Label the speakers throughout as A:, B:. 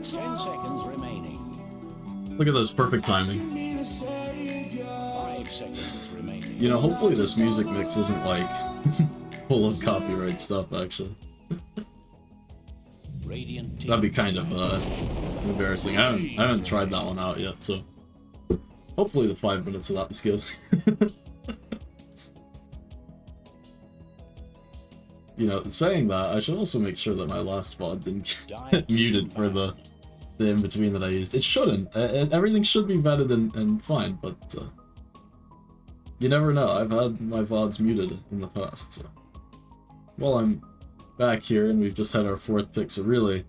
A: 10 seconds remaining.
B: Look at this, perfect timing.
A: 5 seconds remaining.
B: You know, hopefully this music mix isn't like full of copyright stuff, actually. That'd be kind of embarrassing. I haven't tried that one out yet, so hopefully the 5 minutes of that was good. You know, saying that, I should also make sure that my last VOD didn't get muted for the in-between that I used. It shouldn't. Everything should be vetted and fine, but you never know. I've had my VODs muted in the past, so. While I'm back here, and we've just had our 4th pick, so really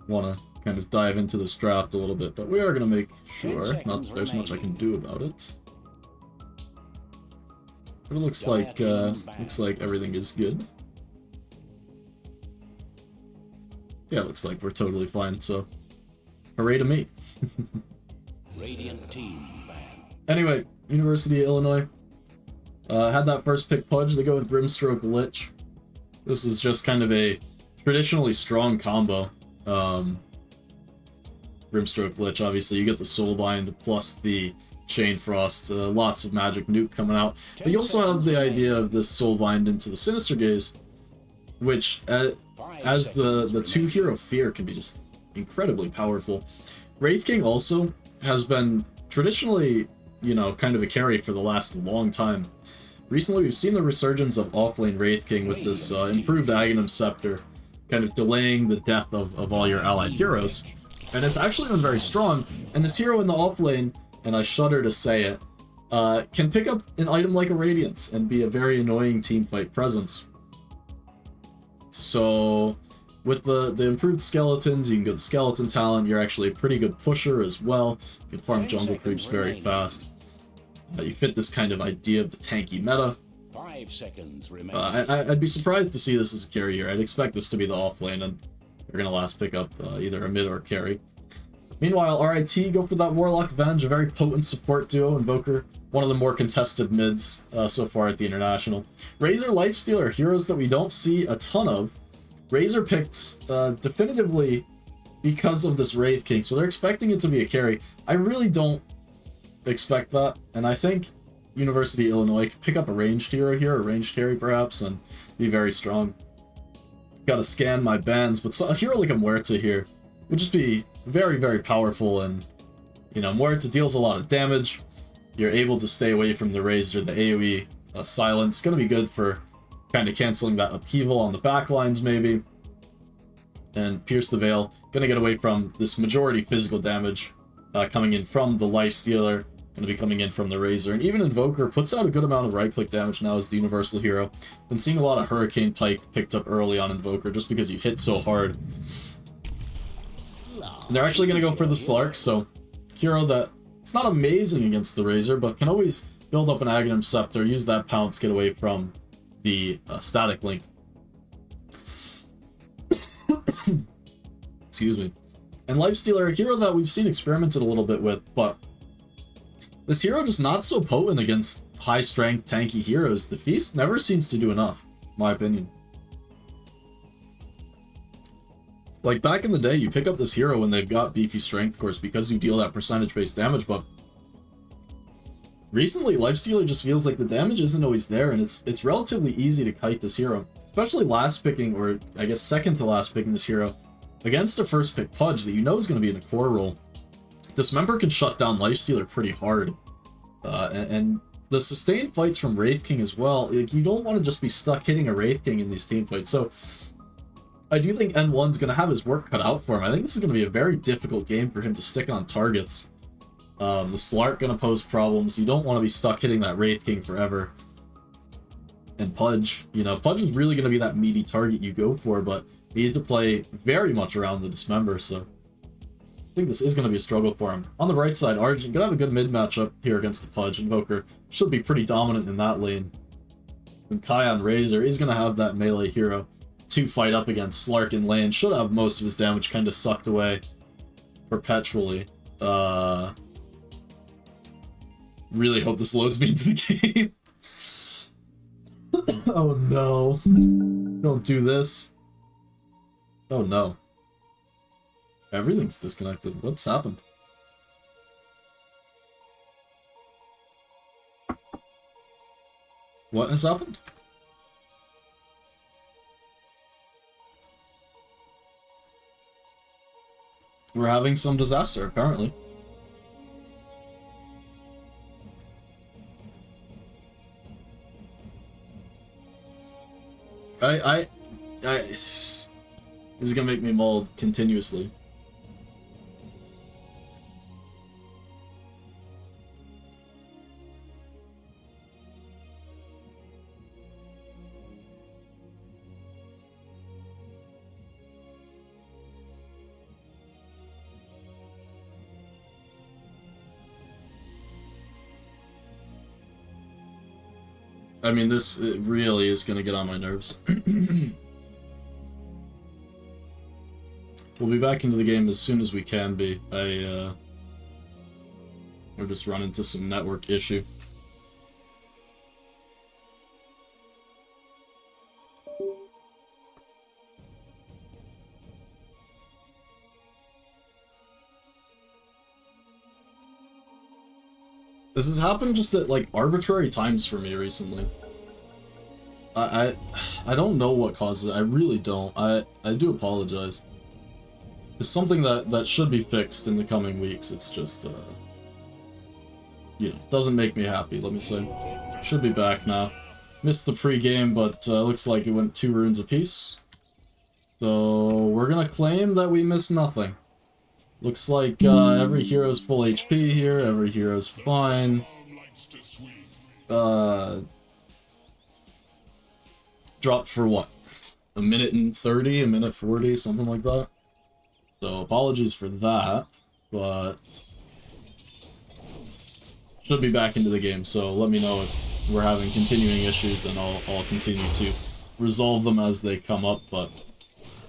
B: want to kind of dive into this draft a little bit, but we are going to make sure, not that there's much I can do about it. But it looks like everything is good. Yeah, it looks like we're totally fine, so hooray to me.
A: Radiant team.
B: Anyway, University of Illinois. Had that first pick Pudge, they go with Grimstroke Lich. This is just kind of a traditionally strong combo. Grimstroke Lich, obviously, you get the Soulbind plus the Chain Frost, lots of magic nuke coming out. But you also have the idea of this Soulbind into the Sinister Gaze, which, as the 2-hero Fear, can be just incredibly powerful. Wraith King also has been traditionally, you know, kind of a carry for the last long time. Recently, we've seen the resurgence of offlane Wraith King with this improved Aghanim Scepter, kind of delaying the death of all your allied heroes. And it's actually been very strong, and this hero in the offlane, and I shudder to say it, can pick up an item like a Radiance and be a very annoying teamfight presence. So, with the improved skeletons, you can get the skeleton talent, you're actually a pretty good pusher as well. You can farm jungle creeps very fast. You fit this kind of idea of the tanky meta.
A: 5 seconds remaining.
B: I'd be surprised to see this as a carry here. I'd expect this to be the offlane, and they're going to last pick up either a mid or a carry. Meanwhile, RIT go for that Warlock Avenge, a very potent support duo. Invoker, one of the more contested mids so far at the International. Razor, Lifestealer, heroes that we don't see a ton of. Razor picked definitively because of this Wraith King, so they're expecting it to be a carry. I really don't expect that, and I think University of Illinois could pick up a ranged hero here, a ranged carry perhaps, and be very strong. Gotta scan my bans, but a hero like a Muerta here would just be very, very powerful, and, you know, Muerta deals a lot of damage. You're able to stay away from the Razor, the AoE silence. Gonna be good for kind of canceling that upheaval on the backlines, maybe. And Pierce the Veil, gonna get away from this majority physical damage coming in from the Lifestealer, gonna be coming in from the Razor. And even Invoker puts out a good amount of right-click damage now as the universal hero. Been seeing a lot of Hurricane Pike picked up early on Invoker just because you hit so hard. And they're actually gonna go for the Slark, so hero that it's not amazing against the Razor, but can always build up an Aghanim Scepter, use that pounce, get away from the static link. Excuse me. And Lifestealer, a hero that we've seen experimented a little bit with, but this hero just not so potent against high-strength, tanky heroes. The Feast never seems to do enough, in my opinion. Like, back in the day, you pick up this hero when they've got beefy strength, of course, because you deal that percentage-based damage, but recently, Lifestealer just feels like the damage isn't always there, and it's relatively easy to kite this hero. Especially last picking, or I guess second to last picking this hero, against a first pick Pudge that you know is going to be in a core role. Dismember can shut down Lifestealer pretty hard. And the sustained fights from Wraith King as well, like, you don't want to just be stuck hitting a Wraith King in these team fights. So I do think N1's going to have his work cut out for him. I think this is going to be a very difficult game for him to stick on targets. The Slark going to pose problems. You don't want to be stuck hitting that Wraith King forever. And Pudge, you know, Pudge is really going to be that meaty target you go for, but you need to play very much around the Dismember, so I think this is going to be a struggle for him. On the right side, Argent going to have a good mid matchup here against the Pudge. Invoker should be pretty dominant in that lane. And Kion Razor is going to have that melee hero to fight up against. Slark in lane should have most of his damage kind of sucked away perpetually. Really hope this loads me into the game. Oh no. Don't do this. Oh no. Everything's disconnected. What's happened? What has happened? We're having some disaster, apparently. This is gonna make me mauled continuously. I mean, this really is gonna get on my nerves. We'll be back into the game as soon as we can be. We'll just run into some network issue. This has happened just at, like, arbitrary times for me recently. I don't know what causes it. I really don't. I do apologize. It's something that should be fixed in the coming weeks. It's just, you know, doesn't make me happy, let me say. Should be back now. Missed the pre-game, but looks like it went 2 runes apiece. So we're gonna claim that we missed nothing. Looks like every hero's full HP here, every hero's fine. Dropped for what? A minute and 30, a minute 40, something like that. So apologies for that, but should be back into the game, so let me know if we're having continuing issues and I'll continue to resolve them as they come up, but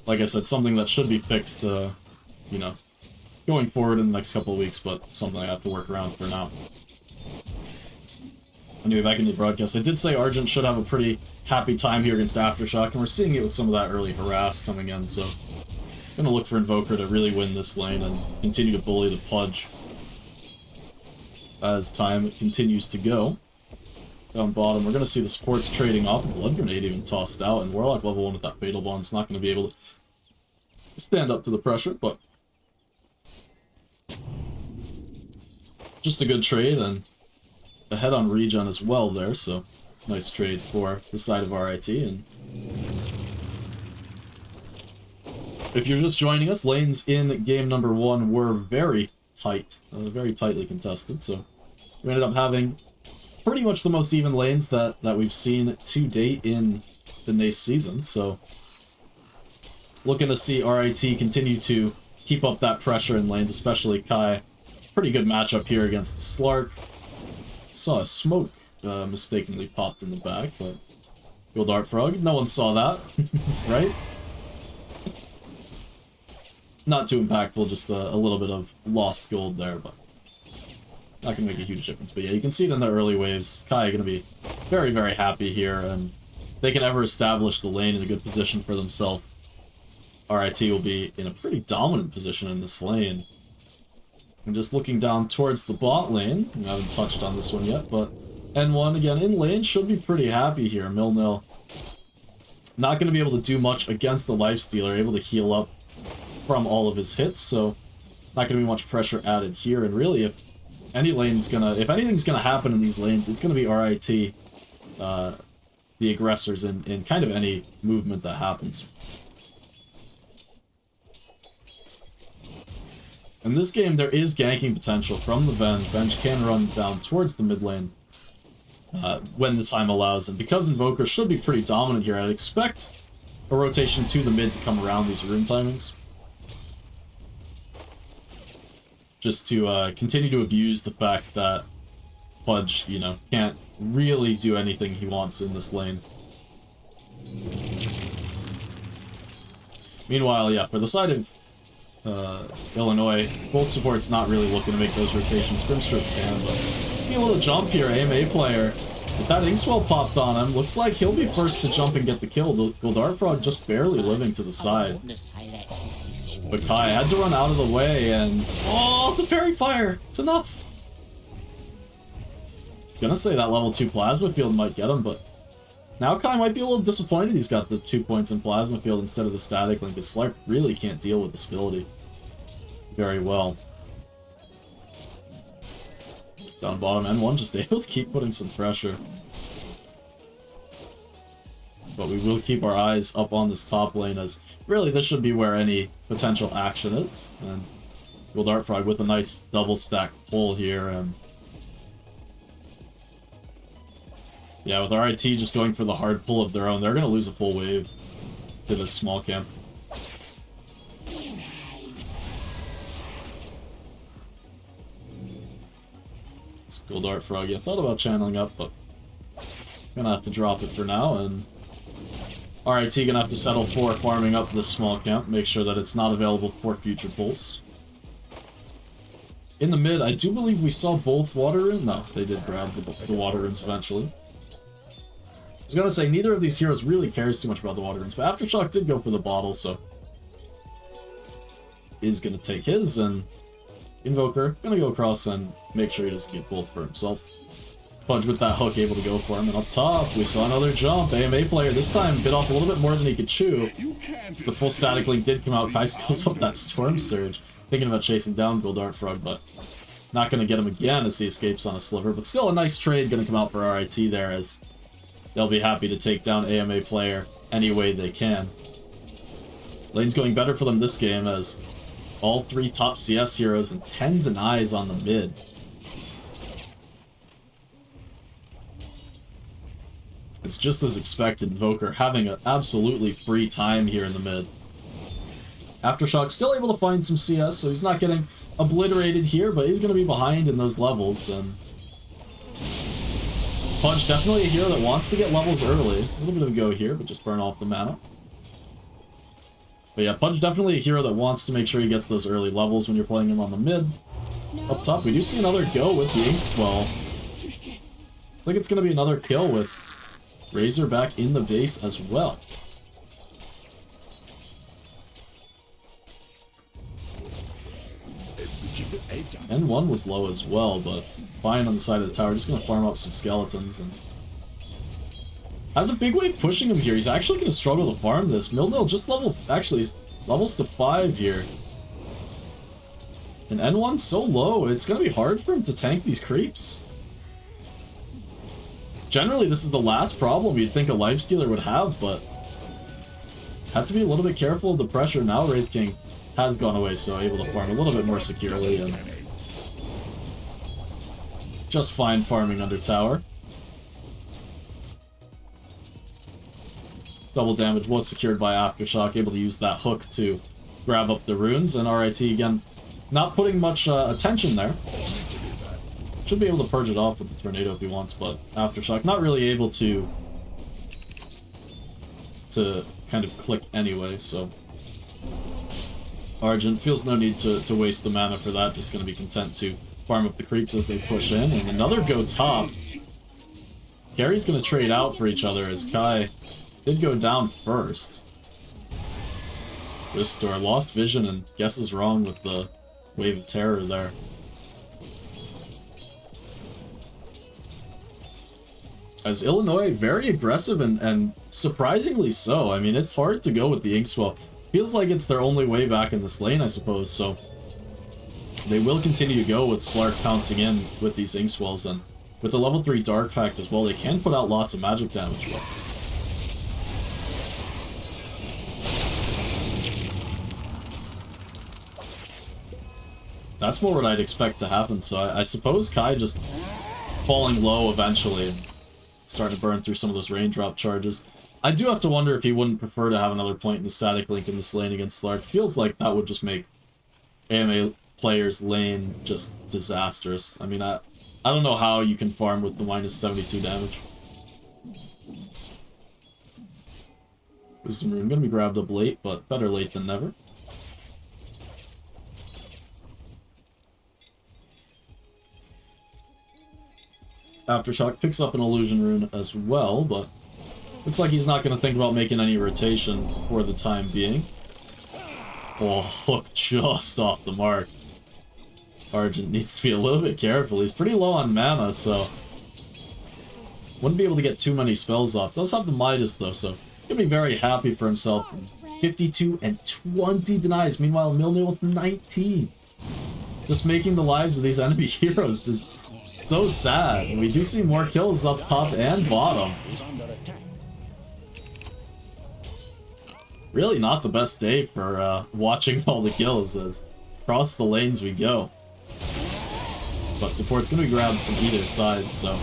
B: like I said, something that should be fixed, you know, going forward in the next couple of weeks, but something I have to work around for now. Anyway, back into the broadcast. I did say Argent should have a pretty happy time here against Aftershock, and we're seeing it with some of that early harass coming in, so I'm gonna look for Invoker to really win this lane and continue to bully the Pudge as time continues to go. Down bottom, we're gonna see the supports trading off, Blood Grenade even tossed out, and Warlock level 1 with that Fatal Bond's not gonna be able to stand up to the pressure, but just a good trade, and ahead on regen as well there, so nice trade for the side of RIT. And if you're just joining us, lanes in game number 1 were very tight, very tightly contested, so we ended up having pretty much the most even lanes that we've seen to date in the NACE season, so looking to see RIT continue to keep up that pressure in lanes, especially Kai. Pretty good matchup here against the Slark. Saw a smoke mistakenly popped in the back, but good Art Frog. No one saw that, right? Not too impactful, just a little bit of lost gold there, but not gonna make a huge difference. But yeah, you can see it in the early waves. Kai are gonna be very, very happy here, and if they can ever establish the lane in a good position for themselves, RIT will be in a pretty dominant position in this lane. And just looking down towards the bot lane, we haven't touched on this one yet, but N1 again in lane should be pretty happy here. Milnil not going to be able to do much against the Lifestealer, able to heal up from all of his hits, so not going to be much pressure added here. And really, if anything's gonna happen in these lanes, it's going to be RIT, the aggressors in kind of any movement that happens. In this game, there is ganking potential from the Venge. Venge can run down towards the mid lane when the time allows, and because Invoker should be pretty dominant here, I'd expect a rotation to the mid to come around these rune timings. Just to continue to abuse the fact that Pudge, you know, can't really do anything he wants in this lane. Meanwhile, yeah, for the side of Illinois, both supports not really looking to make those rotations. Grimstroke can, but see a little jump here, AMA player But that Inkswell popped on him. Looks like he'll be first to jump and get the kill. Goldar Frog just barely living to the side. But Kai had to run out of the way and... Oh, the Fairy Fire! It's enough! I was gonna say that level 2 Plasma Field might get him, but... Now Kai might be a little disappointed he's got the 2 points in Plasma Field instead of the Static Link, because Slark really can't deal with this ability very well. Down bottom, N1 just able to keep putting some pressure. But we will keep our eyes up on this top lane, as really this should be where any potential action is. And Gold Frog with a nice double stack pull here. And yeah, with RIT just going for the hard pull of their own, they're going to lose a full wave to this small camp. This Gold Frog, yeah, thought about channeling up, but gonna have to drop it for now. And RIT gonna have to settle for farming up this small camp, make sure that it's not available for future pulls. In the mid, I do believe we saw both water runes. No, they did grab the water runes eventually. I was gonna say, neither of these heroes really cares too much about the water runes, but Aftershock did go for the bottle, so he's gonna take his, and Invoker gonna go across and make sure he doesn't get both for himself. Pudge with that hook able to go for him, and up top we saw another jump. AMA player this time bit off a little bit more than he could chew. So the full Static Link did come out. Kai skills up that Storm Surge, thinking about chasing down Gold Frog, but not going to get him again as he escapes on a sliver. But still a nice trade going to come out for RIT there, as they'll be happy to take down AMA player any way they can. Lane's going better for them this game, as all 3 top CS heroes and 10 denies on the mid. It's just as expected, Invoker having an absolutely free time here in the mid. Aftershock still able to find some CS, so he's not getting obliterated here, but he's going to be behind in those levels. And Pudge definitely a hero that wants to get levels early. A little bit of a go here, but just burn off the mana. But yeah, Pudge definitely a hero that wants to make sure he gets those early levels when you're playing him on the mid. Up top, we do see another go with the Inkswell. Looks like it's going to be another kill with Razor back in the base as well. N1 was low as well, but fine on the side of the tower. Just going to farm up some skeletons. And has a big wave pushing him here. He's actually going to struggle to farm this. Milnil just levels to 5 here. And N1 so low, it's going to be hard for him to tank these creeps. Generally, this is the last problem you'd think a Lifestealer would have, but have to be a little bit careful of the pressure. Now Wraith King has gone away, so able to farm a little bit more securely, and just fine farming under tower. Double damage was secured by Aftershock, able to use that hook to grab up the runes, and RIT again not putting much attention there. Should be able to purge it off with the tornado if he wants, but Aftershock not really able to kind of click anyway, so Argent feels no need to waste the mana for that, just going to be content to farm up the creeps as they push in, and another go top. Gary's going to trade out for each other as Kai did go down first. Twistor lost vision and guesses wrong with the Wave of Terror there. As Illinois, very aggressive and surprisingly so. I mean, it's hard to go with the Inkswell. Feels like it's their only way back in this lane, I suppose, so they will continue to go with Slark pouncing in with these Inkswells, and with the level 3 Dark Pact as well, they can put out lots of magic damage. But that's more what I'd expect to happen, so I suppose Kai just falling low eventually, starting to burn through some of those raindrop charges. I do have to wonder if he wouldn't prefer to have another point in the Static Link in this lane against Slark. Feels like that would just make AMA players' lane just disastrous. I mean, I don't know how you can farm with the minus 72 damage. Wisdom Rune gonna be grabbed up late, but better late than never. Aftershock picks up an illusion rune as well, but looks like he's not going to think about making any rotation for the time being. Oh, hook just off the mark. Argent needs to be a little bit careful. He's pretty low on mana, so wouldn't be able to get too many spells off. Does have the Midas, though, so he'll be very happy for himself. 52 and 20 denies. Meanwhile, Milner with 19. Just making the lives of these enemy heroes so sad. And we do see more kills up top and bottom. Really not the best day for watching all the kills as across the lanes we go. But support's going to be grabbed from either side, so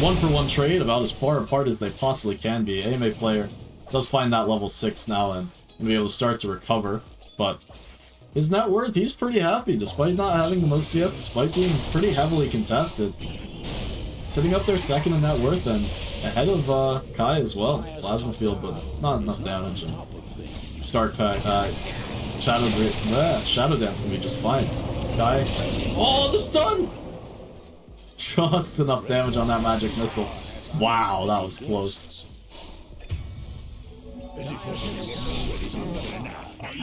B: 1-for-1 trade about as far apart as they possibly can be. AMA player does find that level 6 now and be able to start to recover, but his net worth, he's pretty happy despite not having the most CS, despite being pretty heavily contested. Sitting up there second in net worth and ahead of Kai as well. Plasma field, but not enough damage. And Dark Pack, Shadow Dance can be just fine. Kai, oh, the stun! Just enough damage on that magic missile. Wow, that was close.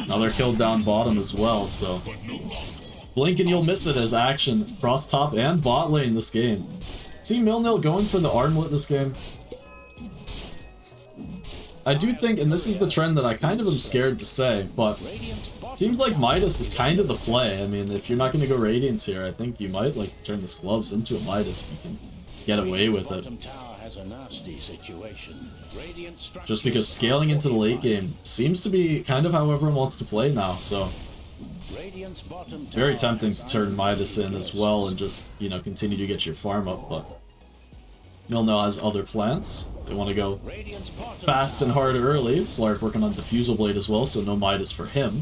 B: Another kill down bottom as well, so blink and you'll miss it as action across top and bot lane this game. See Milnil going for the armlet this game. I do think, and this is the trend that I kind of am scared to say, but it seems like Midas is kind of the play. I mean, if you're not going to go Radiance here, I think you might like to turn this gloves into a Midas if you can get away with it. Just because scaling into the late game seems to be kind of how everyone wants to play now, so very tempting to turn Midas in as well and just, you know, continue to get your farm up, but Milno has other plans. They want to go fast and hard early. Slark working on Diffusal Blade as well, so no Midas for him.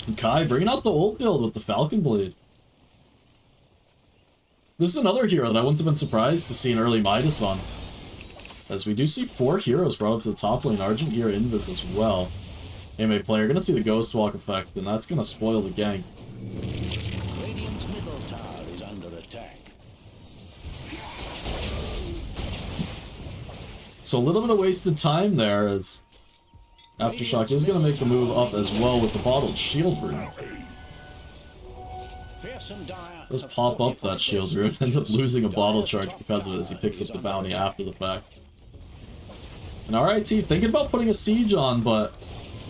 B: And Kai bringing out the ult build with the Falcon Blade. This is another hero that I wouldn't have been surprised to see an early Midas on, as we do see 4 heroes brought up to the top lane. Argent here, Invis as well. AMA player, gonna see the Ghost Walk effect, and that's gonna spoil the gank.
A: Radiant's middle tower is under attack.
B: So a little bit of wasted time there, as Aftershock is gonna make the move up as well with the bottled shield rune. Does pop up that shield rune, ends up losing a bottle charge because of it as he picks up the bounty after the fact. And RIT thinking about putting a siege on, but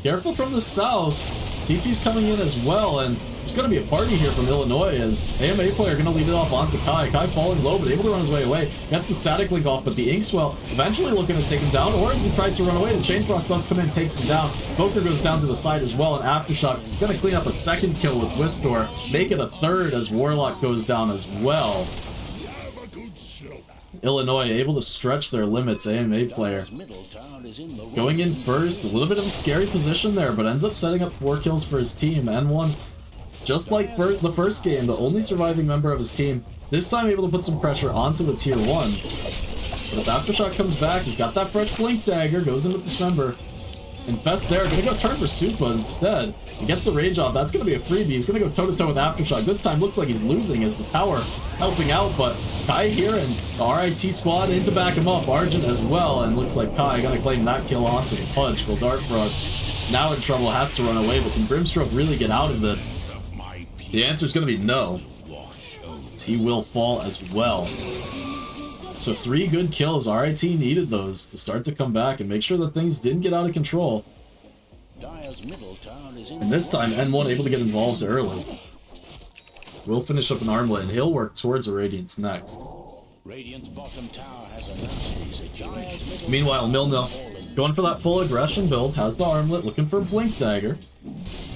B: careful from the south. TP's coming in as well, and there's going to be a party here from Illinois as AMA player going to lead it off onto Kai. Kai falling low, but able to run his way away. Gets the static link off, but the Inkswell eventually looking to take him down, or as he tries to run away, the Chain Frost does come in, takes him down. Poker goes down to the side as well, and Aftershock going to clean up a second kill with Wistor, make it a third as Warlock goes down as well. Illinois able to stretch their limits. AMA player going in first, a little bit of a scary position there, but ends up setting up 4 kills for his team. N1, just like the first game, the only surviving member of his team, this time able to put some pressure onto the tier 1. But as Aftershock comes back, he's got that fresh Blink Dagger, goes into Dismember. Infest there, gonna go turn for Supa instead. He gets the rage off, that's gonna be a freebie. He's gonna go toe-to-toe with Aftershock. This time looks like he's losing as the tower helping out, but Kai here and the RIT squad in to back him up. Argent as well, and looks like Kai gonna claim that kill onto the Pudge. Well, Darkfrog now in trouble, has to run away, but can Brimstroke really get out of this? The answer is gonna be no. He will fall as well. So 3 good kills. RIT needed those to start to come back and make sure that things didn't get out of control. And this time, N1 able to get involved early. We'll finish up an armlet, and he'll work towards a Radiance next. Meanwhile, Milno going for that full aggression build, has the armlet, looking for a Blink Dagger.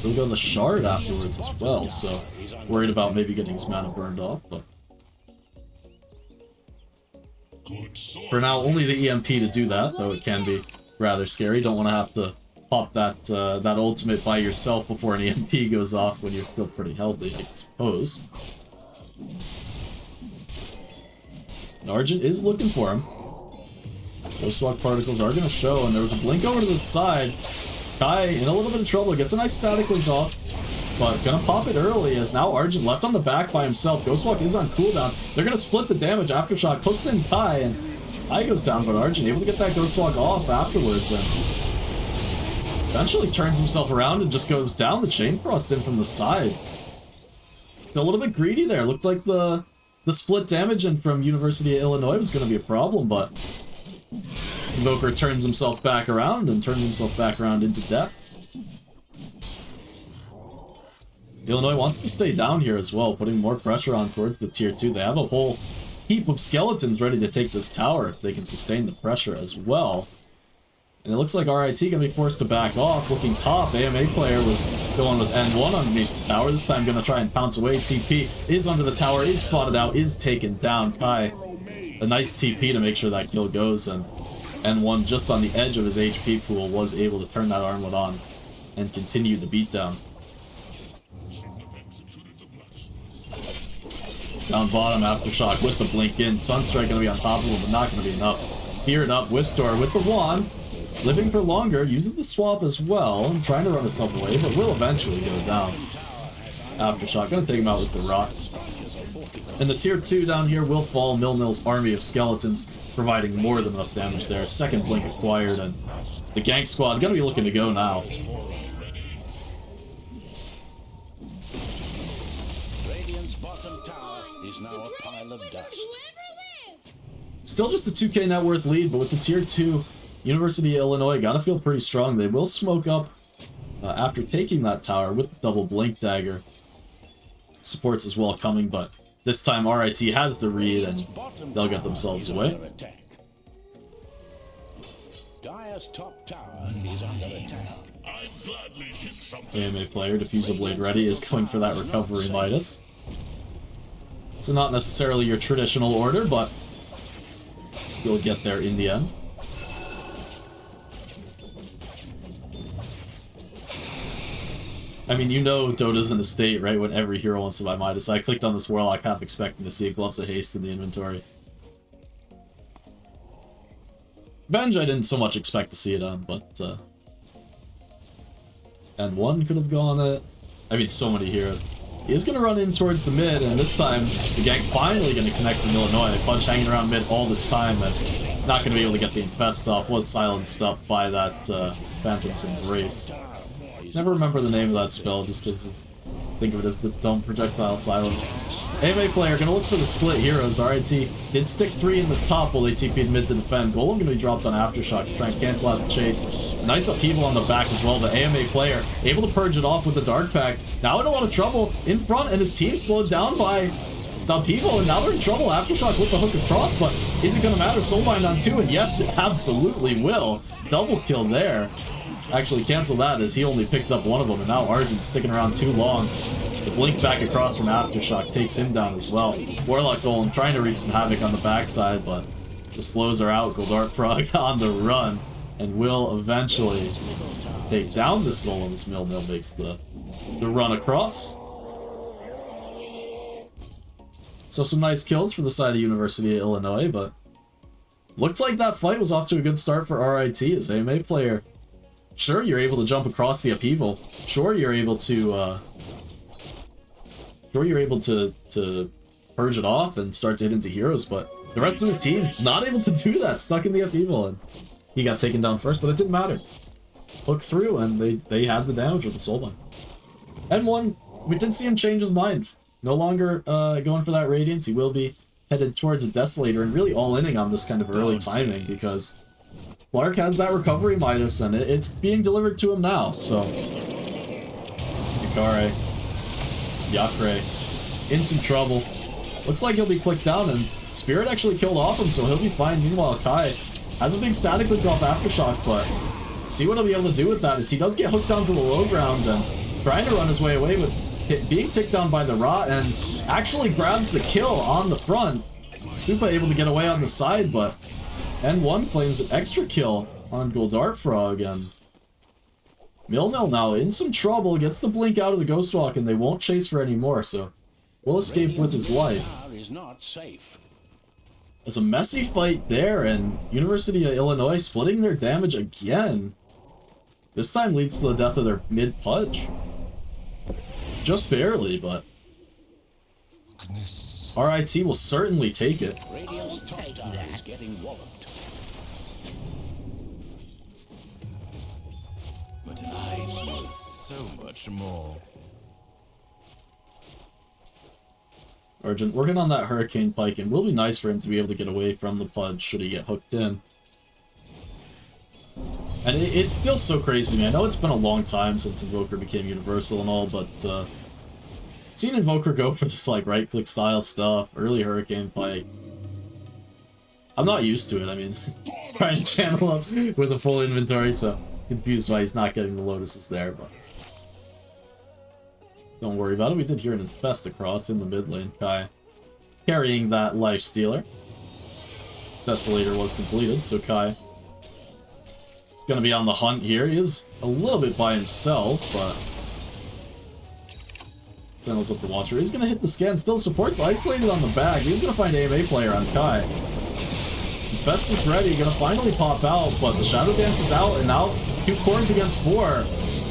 B: He'll go the Shard afterwards as well, so worried about maybe getting his mana burned off, but for now, only the EMP to do that, though it can be rather scary. Don't want to have to pop that that ultimate by yourself before an EMP goes off when you're still pretty healthy, I suppose. And Argent is looking for him. Ghostwalk particles are going to show, and there was a blink over to the side. Kai in a little bit of trouble, gets a nice static link off. but gonna pop it early as now Argent left on the back by himself. Ghostwalk is on cooldown. They're gonna split the damage. Aftershock hooks in Kai, and Kai goes down, but Argent able to get that Ghostwalk off afterwards, and eventually turns himself around and just goes down. The chain thrust in from the side. It's a little bit greedy there. Looked like the split damage in from University of Illinois was going to be a problem, but Invoker turns himself back around and turns himself back around into death. Illinois wants to stay down here as well, putting more pressure on towards the tier 2. They have a whole heap of skeletons ready to take this tower if they can sustain the pressure as well. And it looks like RIT going to be forced to back off. Looking top, AMA player was going with N1 underneath the tower. This time going to try and pounce away. TP is under the tower, is spotted out, is taken down. Kai, a nice TP to make sure that kill goes. And N1 just on the edge of his HP pool was able to turn that armlet on and continue the beatdown. Down bottom, Aftershock with the blink in. Sunstrike going to be on top of him, but not going to be enough. Feared up, Wistor with the wand. Living for longer, uses the swap as well, and trying to run himself away, but will eventually go down. Aftershock, gonna take him out with the rock. And the tier 2 down here will fall. Milnil's army of skeletons, providing more than enough damage there. Second blink acquired, and the gank squad gonna be looking to go now.
A: Radiant's bottom tower is now a pile of dust.
B: Still just a 2k net worth lead, but with the tier 2, University of Illinois gotta feel pretty strong. They will smoke up after taking that tower with the double blink dagger. Supports as well coming, but this time RIT has the read and they'll get themselves away.
A: Dire's top tower is under attack.
B: AMA player, Diffusal Blade ready, is going for that recovery Midas. So not necessarily your traditional order, but you'll get there in the end. I mean, you know Dota's in a state, right, when every hero wants to buy Midas. I clicked on this Warlock half expecting to see a Gloves of Haste in the inventory. Venge I didn't so much expect to see it on, but N1 could have gone it. I mean, so many heroes. He is going to run in towards the mid, and this time the gank finally going to connect from Illinois. Punch hanging around mid all this time, and not going to be able to get the Infest off. Was silenced up by that Phantom's Embrace. Never remember the name of that spell, just because I think of it as the dumb projectile silence. AMA player gonna look for the split heroes. RIT did stick 3 in this top while they TP'd mid to defend. Golem gonna be dropped on Aftershock to try and cancel out the chase. Nice upheaval on the back as well. The AMA player able to purge it off with the Dark Pact. Now in a lot of trouble in front, and his team slowed down by the upheaval, and now they're in trouble. Aftershock with the hook across, but is it gonna matter? Soulbind on 2, and yes, it absolutely will. Double kill there. Actually, cancel that as he only picked up one of them, and now Argent's sticking around too long. The blink back across from Aftershock takes him down as well. Warlock Golem trying to wreak some havoc on the backside, but the slows are out. Goldart Frog on the run, and will eventually take down this Golem as Milnil makes the run across. So some nice kills for the side of University of Illinois, but looks like that fight was off to a good start for RIT as AMA player. Sure, you're able to jump across the upheaval. Sure, you're able to purge it off and start to hit into heroes, but the rest of his team not able to do that, stuck in the upheaval, and he got taken down first, but it didn't matter. Hooked through, and they had the damage with the Soulbind. N1, we did see him change his mind. No longer going for that Radiance. He will be headed towards a Desolator, and really all-inning on this kind of early timing, because Clark has that recovery Midas, and it's being delivered to him now, so Yukare, Yakre, in some trouble. Looks like he'll be clicked down, and Spirit actually killed off him, so he'll be fine. Meanwhile, Kai has a big static link off Aftershock, but see what he'll be able to do with that is he does get hooked down to the low ground and trying to run his way away, but being ticked down by the Rot, and actually grabs the kill on the front. Stupa able to get away on the side, but N1 claims an extra kill on Goldart Frog, and Milnil now in some trouble, gets the blink out of the Ghostwalk, and they won't chase for any more, so will escape with his life. It's a messy fight there, and University of Illinois splitting their damage again. This time leads to the death of their mid-pudge. Just barely, but RIT will certainly take it.
A: Radiant's top tower is getting walloped.
C: But I need so much more.
B: Argent working on that Hurricane Pike, and will be nice for him to be able to get away from the Pudge should he get hooked in. And it's still so crazy to me. I know it's been a long time since Invoker became universal and all, but seeing Invoker go for this like right-click style stuff, early Hurricane Pike, I'm not used to it. I mean, trying to channel up with a full inventory, so confused why he's not getting the Lotuses there, but don't worry about it. We did hear an Infest across in the mid lane. Kai carrying that Life Stealer. Desolator was completed, so Kai gonna be on the hunt here. He is a little bit by himself, but channels up the Watcher. He's gonna hit the scan. Still support's isolated on the back. He's gonna find AMA player on Kai. Infest is ready, gonna finally pop out, but the Shadow Dance is out, and now 2 cores against 4.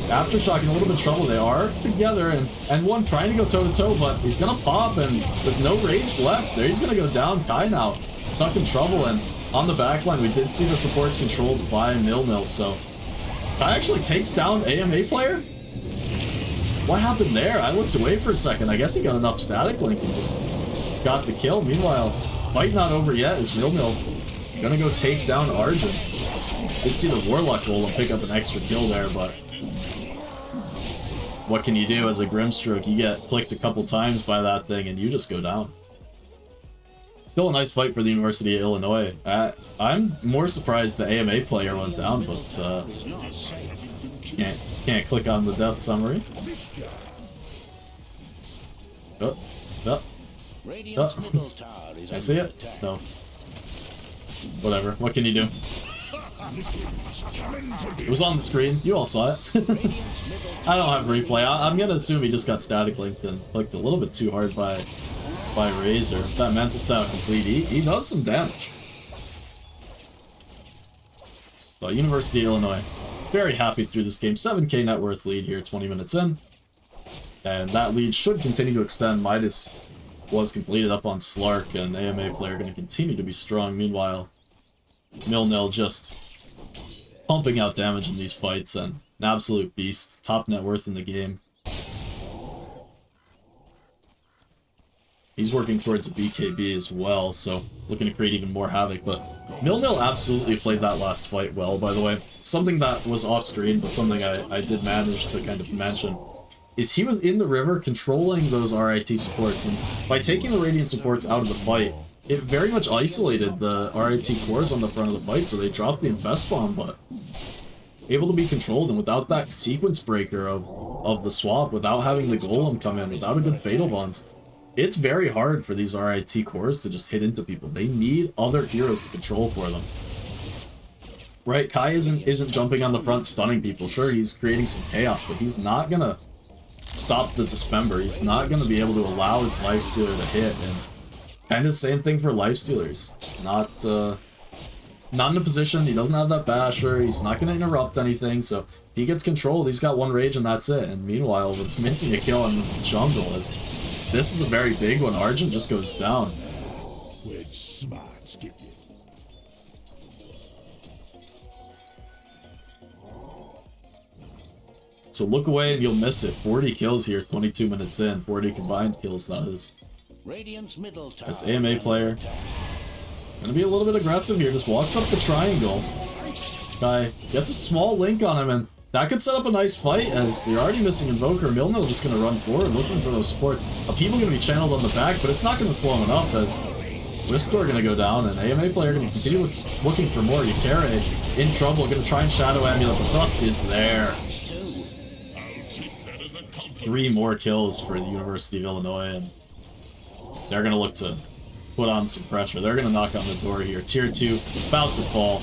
B: Aftershock in a little bit of trouble. They are together, and one trying to go toe-to-toe, but he's gonna pop, and with no rage left, there he's gonna go down. Kai now stuck in trouble, and on the backline, we did see the supports controlled by Nil, so Kai actually takes down AMA player? What happened there? I looked away for a second. I guess he got enough static link and just got the kill. Meanwhile, fight not over yet as Nil gonna go take down Argent. Did see the Warlock roll and pick up an extra kill there, but what can you do as a Grimstroke? You get clicked a couple times by that thing and you just go down. Still a nice fight for the University of Illinois. I'm more surprised the AMA player went down, but can't click on the death summary. Oh. I see it? No. Whatever. What can you do? It was on the screen. You all saw it. I don't have replay. I'm gonna assume he just got static linked and clicked a little bit too hard by Razor. That Mantis Style complete. He does some damage. But University of Illinois, very happy through this game. 7k net worth lead here, 20 minutes in. And that lead should continue to extend. Midas was completed up on Slark, and AMA player going to continue to be strong. Meanwhile, Nil just pumping out damage in these fights, and an absolute beast. Top net worth in the game. He's working towards a BKB as well, so looking to create even more havoc. But Nil absolutely played that last fight well, by the way. Something that was off screen, but something I did manage to kind of mention, is he was in the river controlling those RIT supports, and by taking the Radiant supports out of the fight, it very much isolated the RIT cores on the front of the fight, so they dropped the Infest Bomb, but able to be controlled, and without that sequence breaker of the swap, without having the Golem come in, without a good Fatal Bonds, it's very hard for these RIT cores to just hit into people. They need other heroes to control for them. Right, Kai isn't jumping on the front stunning people. Sure, he's creating some chaos, but he's not gonna stop the Dismember. He's not gonna be able to allow his Lifestealer to hit, and kind of the same thing for Lifestealers. Just not in a position. He doesn't have that Basher. He's not gonna interrupt anything, so if he gets controlled, he's got one rage and that's it. And meanwhile, we're missing a kill in the jungle, as this is a very big one. Argent just goes down. So look away and you'll miss it. 40 kills here, 22 minutes in. 40 combined kills, that is. This AMA player gonna be a little bit aggressive here. Just walks up the triangle. Guy gets a small link on him, and that could set up a nice fight, as they're already missing Invoker. Milnil just gonna run forward looking for those supports. People gonna be channeled on the back, but it's not gonna slow him enough, as Wistor gonna go down, and AMA player gonna continue with looking for more. Yukare in trouble, gonna try and Shadow Amulet. The duck is there. 3 more kills for the University of Illinois, and they're gonna look to put on some pressure. They're gonna knock on the door here. Tier 2 about to fall.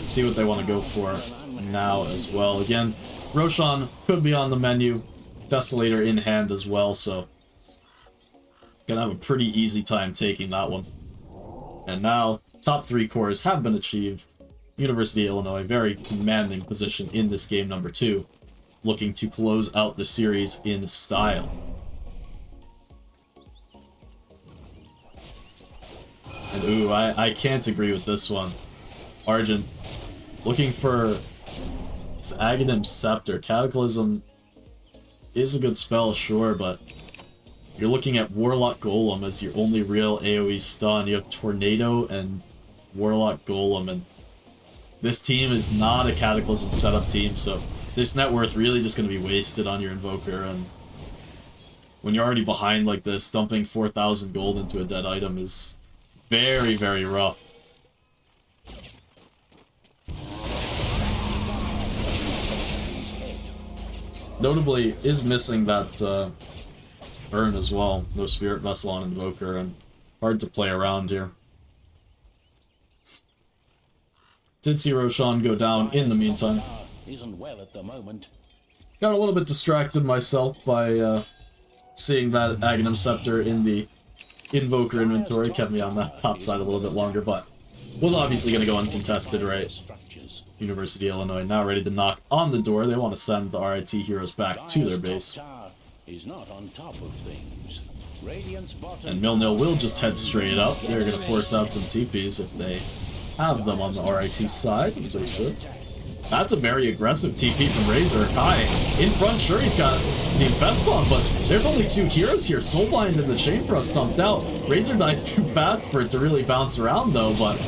B: See what they want to go for now as well. Again, Roshan could be on the menu. Desolator in hand as well, so gonna have a pretty easy time taking that one. And now, top 3 cores have been achieved. University of Illinois, very commanding position in this game number 2. looking to close out the series in style. And ooh, I can't agree with this one. Argent, looking for this Aghanim Scepter. Cataclysm is a good spell, sure, but you're looking at Warlock Golem as your only real AoE stun. You have Tornado and Warlock Golem, and this team is not a Cataclysm setup team, so this net worth really just going to be wasted on your Invoker, and when you're already behind like this, dumping 4,000 gold into a dead item is very, very rough. Notably, is missing that urn as well. No Spirit Vessel on Invoker, and hard to play around here. Did see Roshan go down in the meantime.
A: Isn't well at the moment.
B: Got a little bit distracted myself by seeing that Aghanim Scepter in the Invoker inventory. Kept me on that top side a little bit longer, but was obviously going to go uncontested, right? University of Illinois now ready to knock on the door. They want to send the RIT heroes back to their base. And Milnil will just head straight up. They're going to force out some TPs if they have them on the RIT side, as they should. That's a very aggressive TP from Razor. Kai in front, sure, he's got the Infest Bomb, but there's only two heroes here. Soulblind and the Chain Thrust stumped out. Razor dies too fast for it to really bounce around, though, but...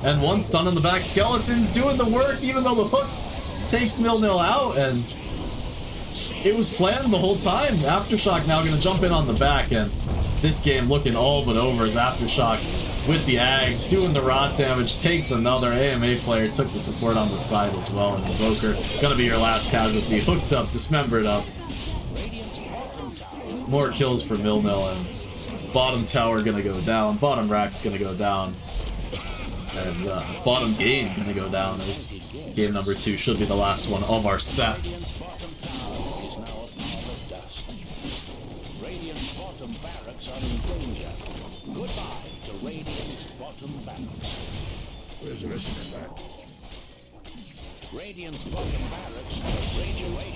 B: And one stun on the back. Skeleton's doing the work, even though the hook takes Milnil out, and... It was planned the whole time. Aftershock now going to jump in on the back, and this game looking all but over as Aftershock with the Ags doing the rot damage, takes another. AMA player took the support on the side as well, and Invoker gonna be your last casualty. Hooked up, dismembered up. More kills for Milnil, and bottom tower gonna go down, bottom rack's gonna go down, and bottom game gonna go down as game number 2 should be the last one of our set.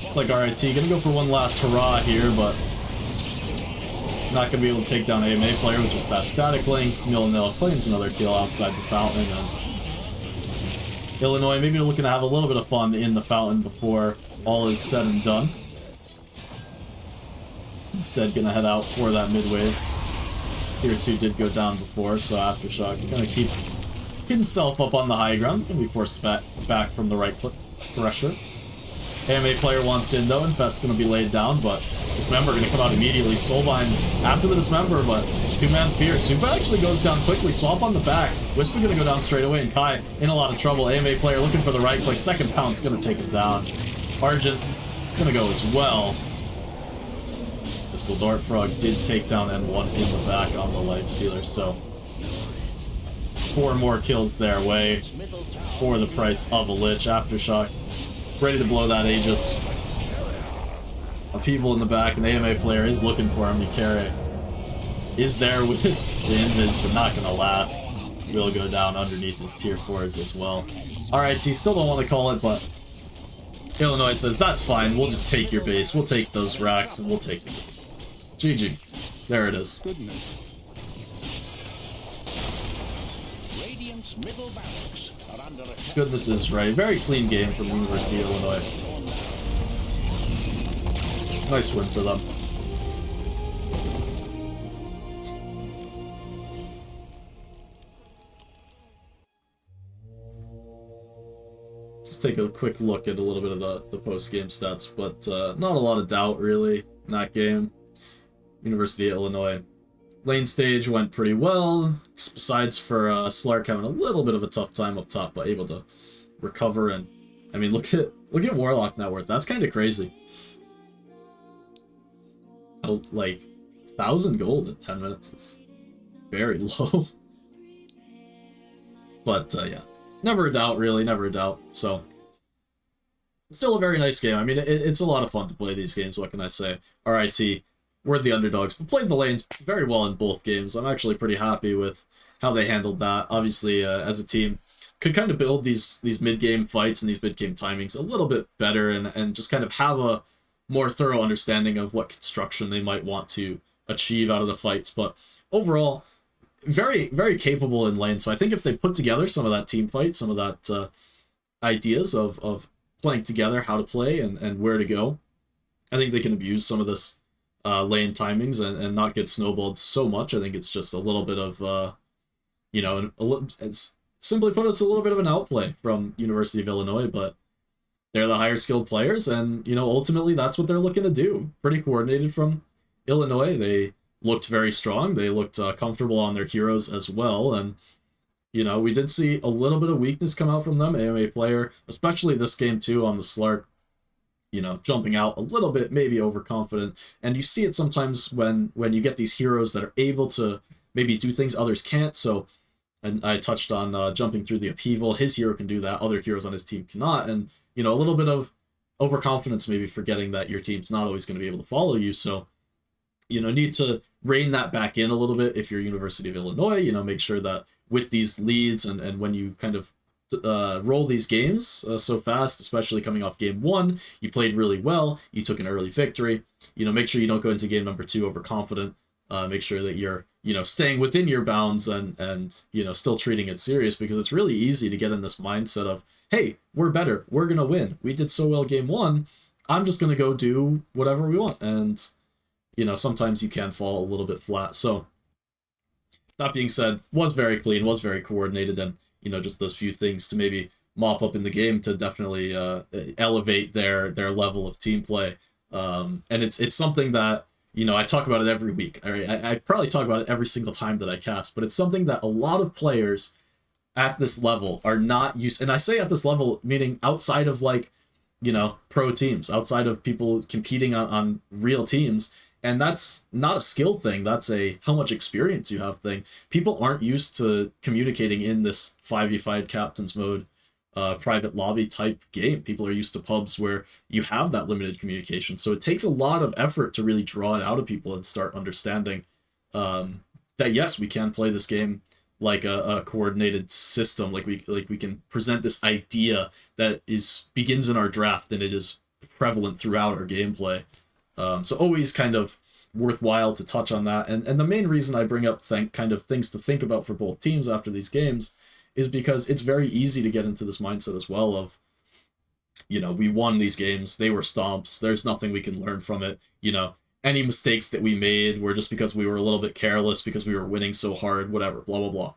B: Looks like RIT gonna go for one last hurrah here, but not gonna be able to take down AMA player with just that static link. Milnil claims another kill outside the fountain, and Illinois maybe looking to have a little bit of fun in the fountain before all is said and done. Instead, gonna head out for that mid wave. Here 2 did go down before, so Aftershock gonna keep himself up on the high ground. Gonna be forced back from the right pressure. AMA player wants in though. Infest's gonna be laid down, but Dismember gonna come out immediately. Soulbind after the Dismember, but two-man fear. Super actually goes down quickly. Swamp on the back. Whisper gonna go down straight away, and Kai in a lot of trouble. AMA player looking for the right click. Second pound's gonna take him down. Argent gonna go as well. This Dart Frog did take down N1 in the back on the Lifestealer, so 4 more kills their way for the price of a Lich. Aftershock ready to blow that Aegis. Upheaval in the back, and the AMA player is looking for him. Mikare is there with the invis, but not gonna last. Will go down underneath his tier 4s as well. RIT still don't want to call it, but Illinois says, that's fine, we'll just take your base, we'll take those racks, and we'll take them. GG. There it is. Goodness is right. Very clean game from University of Illinois. Nice win for them. Just take a quick look at a little bit of the post-game stats, but not a lot of doubt really in that game. University of Illinois. Lane stage went pretty well, besides for Slark having a little bit of a tough time up top, but able to recover. And I mean, look at Warlock net worth. That's kind of crazy. Like 1,000 gold at 10 minutes is very low. But yeah, never a doubt, really, never a doubt. So still a very nice game. I mean, it's a lot of fun to play these games. What can I say? RIT. We're the underdogs, but played the lanes very well in both games. I'm actually pretty happy with how they handled that. Obviously, as a team, could kind of build these mid-game fights and these mid-game timings a little bit better, and just kind of have a more thorough understanding of what construction they might want to achieve out of the fights. But overall, very, very capable in lane. So I think if they put together some of that team fight, some of that ideas of playing together, how to play and where to go, I think they can abuse some of this lane timings and not get snowballed so much. I think it's just a little bit of, it's simply put, it's a little bit of an outplay from University of Illinois, but they're the higher skilled players, and, ultimately that's what they're looking to do. Pretty coordinated from Illinois. They looked very strong. They looked comfortable on their heroes as well, and, we did see a little bit of weakness come out from them. AMA player, especially this game too, on the Slark, jumping out a little bit, maybe overconfident. And you see it sometimes when you get these heroes that are able to maybe do things others can't. So, and I touched on jumping through the upheaval. His hero can do that. Other heroes on his team cannot. And, a little bit of overconfidence, maybe forgetting that your team's not always going to be able to follow you. So, need to rein that back in a little bit if you're University of Illinois. Make sure that with these leads and when you kind of roll these games so fast, especially coming off game 1, you played really well, you took an early victory, make sure you don't go into game number 2 overconfident. Make sure that you're staying within your bounds and still treating it serious, because it's really easy to get in this mindset of, hey, we're better, we're gonna win, we did so well game 1, I'm just gonna go do whatever we want. And sometimes you can fall a little bit flat. So that being said, was very clean, was very coordinated, and just those few things to maybe mop up in the game to definitely elevate their level of team play. And it's something that, I talk about it every week. I probably talk about it every single time that I cast, but it's something that a lot of players at this level are not used. And I say at this level, meaning outside of pro teams, outside of people competing on real teams. And that's not a skill thing. That's a how much experience you have thing. People aren't used to communicating in this 5v5 captain's mode, private lobby type game. People are used to pubs where you have that limited communication. So it takes a lot of effort to really draw it out of people and start understanding that, yes, we can play this game like a coordinated system. Like we can present this idea that begins in our draft and it is prevalent throughout our gameplay. So always kind of worthwhile to touch on that. And the main reason I bring up kind of things to think about for both teams after these games is because it's very easy to get into this mindset as well of, we won these games, they were stomps, there's nothing we can learn from it. Any mistakes that we made were just because we were a little bit careless, because we were winning so hard, whatever, blah, blah,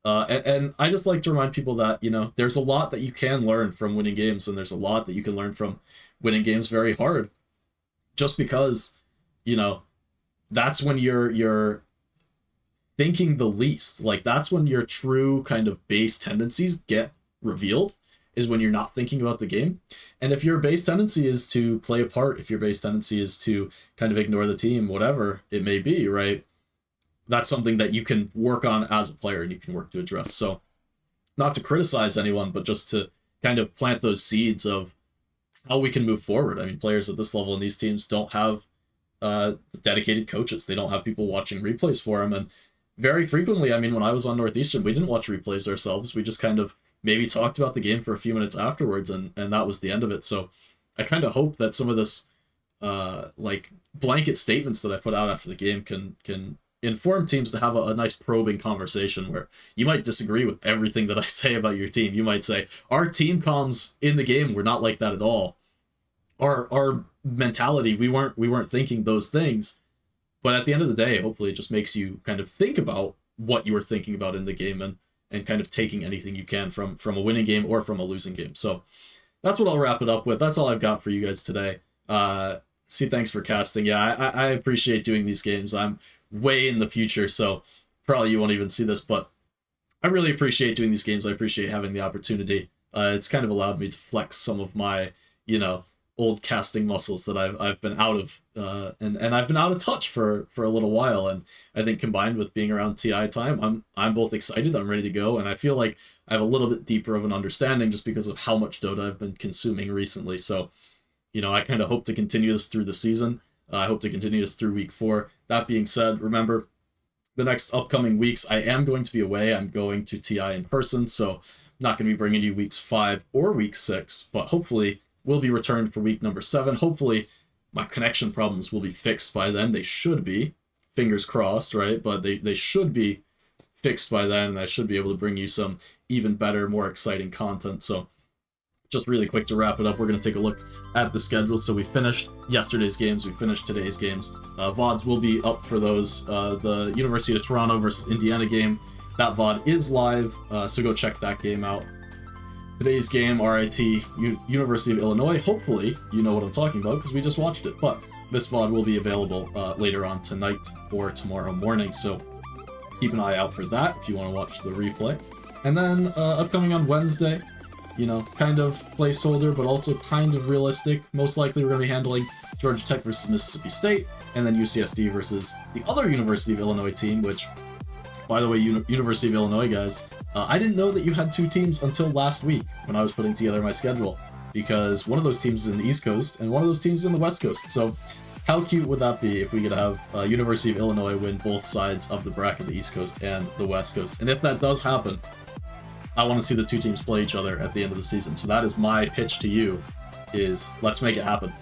B: blah. And I just like to remind people that, there's a lot that you can learn from winning games, and there's a lot that you can learn from winning games very hard. Just because, that's when you're thinking the least. Like, that's when your true kind of base tendencies get revealed, is when you're not thinking about the game. And if your base tendency is to play a part, if your base tendency is to kind of ignore the team, whatever it may be, right? That's something that you can work on as a player and you can work to address. So not to criticize anyone, but just to kind of plant those seeds of how we can move forward. I mean, players at this level in these teams don't have dedicated coaches. They don't have people watching replays for them. And very frequently, I mean, when I was on Northeastern, we didn't watch replays ourselves. We just kind of maybe talked about the game for a few minutes afterwards, and that was the end of it. So I kind of hope that some of this blanket statements that I put out after the game can inform teams to have a nice probing conversation where you might disagree with everything that I say about your team. You might say, our team comms in the game were not like that at all. Our mentality, we weren't thinking those things. But at the end of the day, hopefully it just makes you kind of think about what you were thinking about in the game and kind of taking anything you can from a winning game or from a losing game. So that's what I'll wrap it up with. That's all I've got for you guys today. Thanks for casting. Yeah, I appreciate doing these games. I'm way in the future, so probably you won't even see this, but I really appreciate doing these games. I appreciate having the opportunity. It's kind of allowed me to flex some of my, old casting muscles that I've been out of, and I've been out of touch for a little while. And I think combined with being around TI time, I'm both excited, I'm ready to go, and I feel like I have a little bit deeper of an understanding just because of how much Dota I've been consuming recently. So, I kind of hope to continue this through the season. I hope to continue this through week 4. That being said, remember, the next upcoming weeks, I am going to be away. I'm going to TI in person, so Not going to be bringing you weeks 5 or week 6, but hopefully will be returned for week number 7. Hopefully my connection problems will be fixed by then. They should be. Fingers crossed, right? But they should be fixed by then, and I should be able to bring you some even better, more exciting content. So just really quick to wrap it up, we're going to take a look at the schedule. So we finished yesterday's games, we finished today's games. VODs will be up for those. The University of Toronto versus Indiana game, that VOD is live, so go check that game out. Today's game, RIT, University of Illinois. Hopefully you know what I'm talking about because we just watched it, but this VOD will be available later on tonight or tomorrow morning, so keep an eye out for that if you want to watch the replay. And then upcoming on Wednesday, you know, kind of placeholder, but also kind of realistic. Most likely we're going to be handling Georgia Tech versus Mississippi State, and then UCSD versus the other University of Illinois team, which, by the way, University of Illinois guys, I didn't know that you had 2 teams until last week when I was putting together my schedule, because one of those teams is in the East Coast and one of those teams is in the West Coast. So how cute would that be if we could have University of Illinois win both sides of the bracket, the East Coast and the West Coast? And if that does happen, I want to see the 2 teams play each other at the end of the season. So that is my pitch to you, is let's make it happen.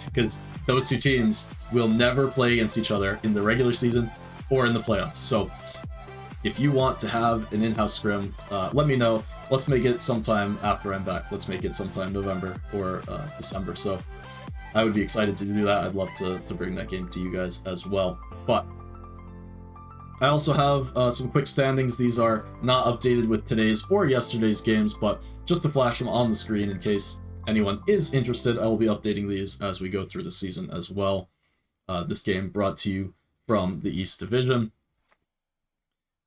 B: Because those 2 teams will never play against each other in the regular season or in the playoffs. So if you want to have an in-house scrim, let me know. Let's make it sometime after I'm back. Let's make it sometime November or December. So I would be excited to do that. I'd love to bring that game to you guys as well. But I also have some quick standings. These are not updated with today's or yesterday's games, but just to flash them on the screen in case anyone is interested. I will be updating these as we go through the season as well. This game brought to you from the East Division.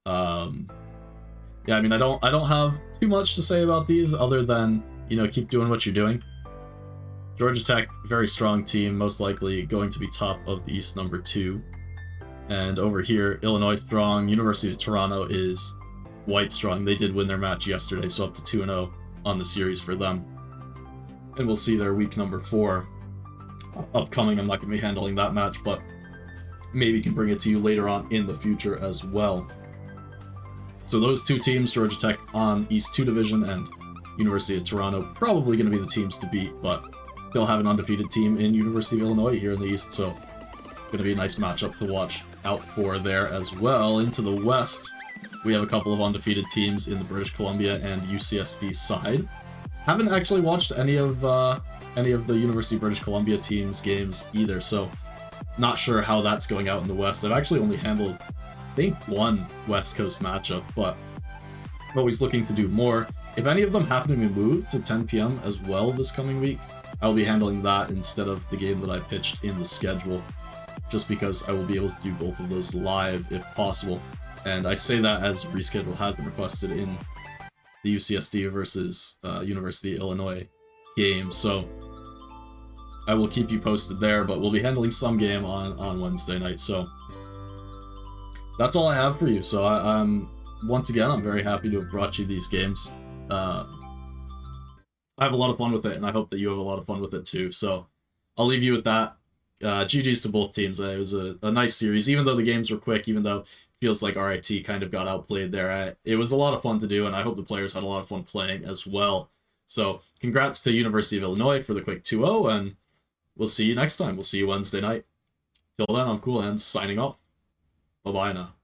B: Yeah, I mean, I don't have too much to say about these other than, you know, keep doing what you're doing. Georgia Tech, very strong team, most likely going to be top of the East number 2. And over here, Illinois strong. University of Toronto is quite strong. They did win their match yesterday, so up to 2-0 on the series for them. And we'll see their week number 4 upcoming. I'm not going to be handling that match, but maybe can bring it to you later on in the future as well. So those 2 teams, Georgia Tech on East 2 Division and University of Toronto, probably going to be the teams to beat, but still have an undefeated team in University of Illinois here in the East, so going to be a nice matchup to watch out for there as well. Into the West, we have a couple of undefeated teams in the British Columbia and UCSD side. Haven't actually watched any of the University of British Columbia teams' games either, so not sure how that's going out in the West. I've actually only handled, I think, 1 West Coast matchup, but always looking to do more. If any of them happen to be moved to 10 p.m. as well this coming week, I'll be handling that instead of the game that I pitched in the schedule, just because I will be able to do both of those live if possible. And I say that as reschedule has been requested in the UCSD versus University of Illinois game, so I will keep you posted there, but we'll be handling some game on Wednesday night. So that's all I have for you. So I'm once again, I'm very happy to have brought you these games. I have a lot of fun with it, and I hope that you have a lot of fun with it too. So I'll leave you with that. GG's to both teams. It was a nice series, even though the games were quick, even though it feels like RIT kind of got outplayed there. It was a lot of fun to do, and I hope the players had a lot of fun playing as well. So congrats to University of Illinois for the quick 2-0, and we'll see you next time. We'll see you Wednesday night. Till then, I'm Cool Hands signing off. Bye-bye now.